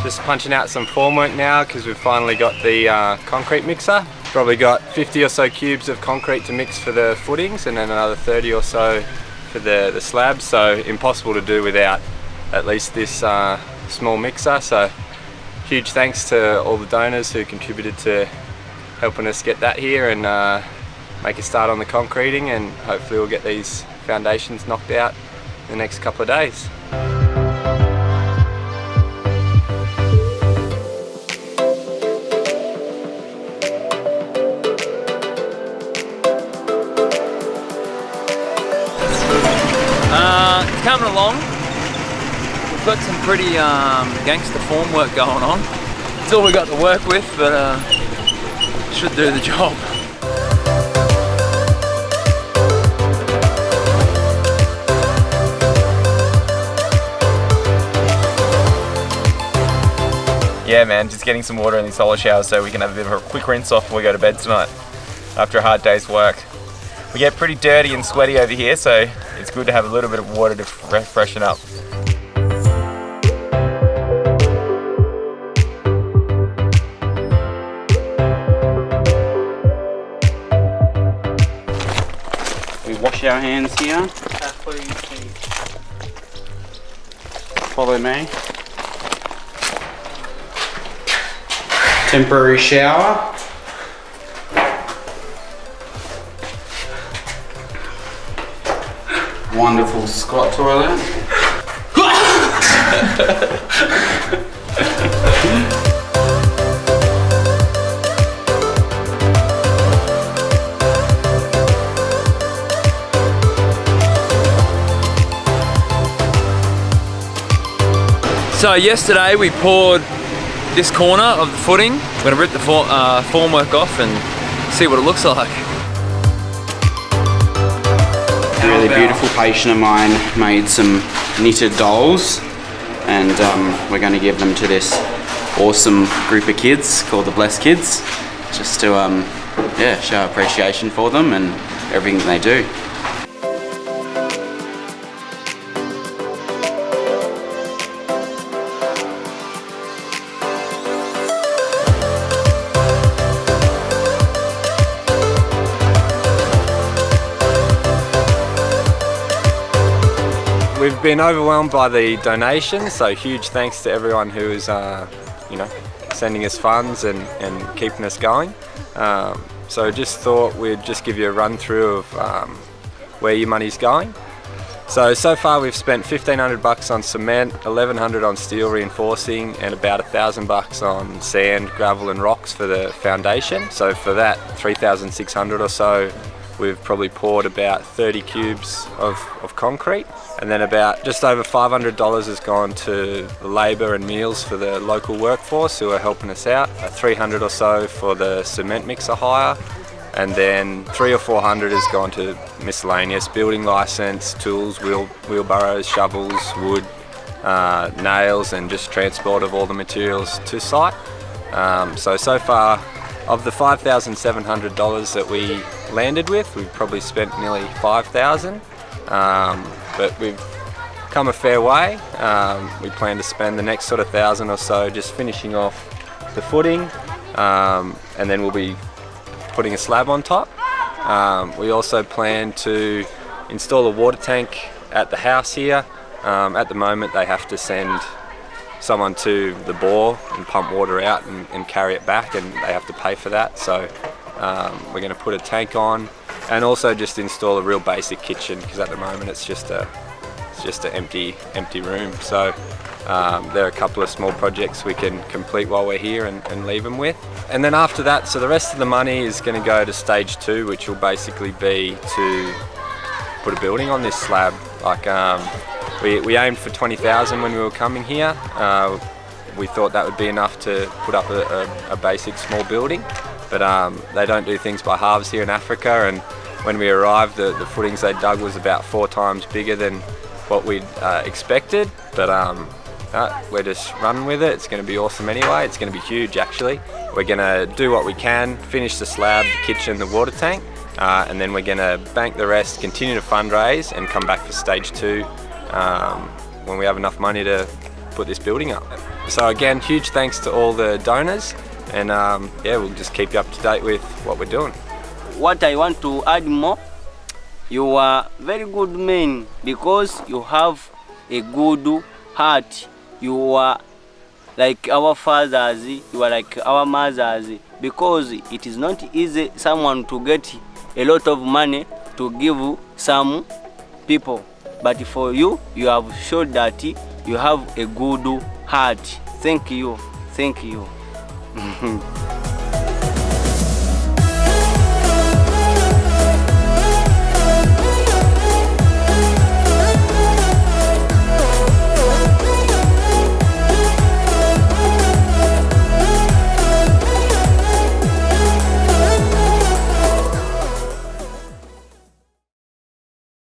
Just punching out some formwork now because we've finally got the concrete mixer. Probably got 50 or so cubes of concrete to mix for the footings and then another 30 or so for the slabs, so impossible to do without at least this small mixer. So huge thanks to all the donors who contributed to helping us get that here and make a start on the concreting, and hopefully we'll get these foundations knocked out in the next couple of days. It's coming along. We've got some pretty gangster formwork going on. It's all we got to work with, but should do the job. Yeah man, just getting some water in the solar shower so we can have a bit of a quick rinse off before we go to bed tonight after a hard day's work. We get pretty dirty and sweaty over here, so it's good to have a little bit of water to freshen up. We wash our hands here. Follow me. Temporary shower. Wonderful squat toilet. So yesterday we poured this corner of the footing. We're going to rip the formwork off and see what it looks like. A really beautiful patient of mine made some knitted dolls, and we're going to give them to this awesome group of kids called the Blessed Kids, just to yeah, show appreciation for them and everything that they do. We've been overwhelmed by the donations, so huge thanks to everyone who is, you know, sending us funds and keeping us going. So just thought we'd just give you a run through of where your money's going. So far we've spent $1,500 on cement, $1,100 on steel reinforcing, and about $1,000 on sand, gravel and rocks for the foundation. So for that $3,600 or so, we've probably poured about 30 cubes of concrete, and then about just over $500 has gone to the labour and meals for the local workforce who are helping us out, $300 or so for the cement mixer hire, and then $300 or $400 has gone to miscellaneous building licence, tools, wheelbarrows, shovels, wood, nails, and just transport of all the materials to site. So far, of the $5,700 that we landed with, we've probably spent nearly $5,000, but we've come a fair way. We plan to spend the next sort of $1,000 or so just finishing off the footing, and then we'll be putting a slab on top. We also plan to install a water tank at the house here. At the moment they have to send someone to the bore and pump water out and carry it back, and they have to pay for that. So we're going to put a tank on and also just install a real basic kitchen, because at the moment it's just an empty room. So there are a couple of small projects we can complete while we're here and leave them with. And then after that, so the rest of the money is going to go to stage 2, which will basically be to put a building on this slab. Like we aimed for 20,000 when we were coming here. We thought that would be enough to put up a basic small building, but they don't do things by halves here in Africa, and when we arrived the footings they dug was about 4 times bigger than what we'd expected, but we're just running with it. It's going to be awesome anyway. It's going to be huge actually. We're going to do what we can, finish the slab, the kitchen, the water tank, and then we're going to bank the rest, continue to fundraise and come back for stage 2 when we have enough money to put this building up. So again, huge thanks to all the donors, and yeah, we'll just keep you up to date with what we're doing. What I want to add more, you are very good men because you have a good heart. You are like our fathers, you are like our mothers, because it is not easy someone to get a lot of money to give some people, but for you, you have shown that you have a good heart. Thank you.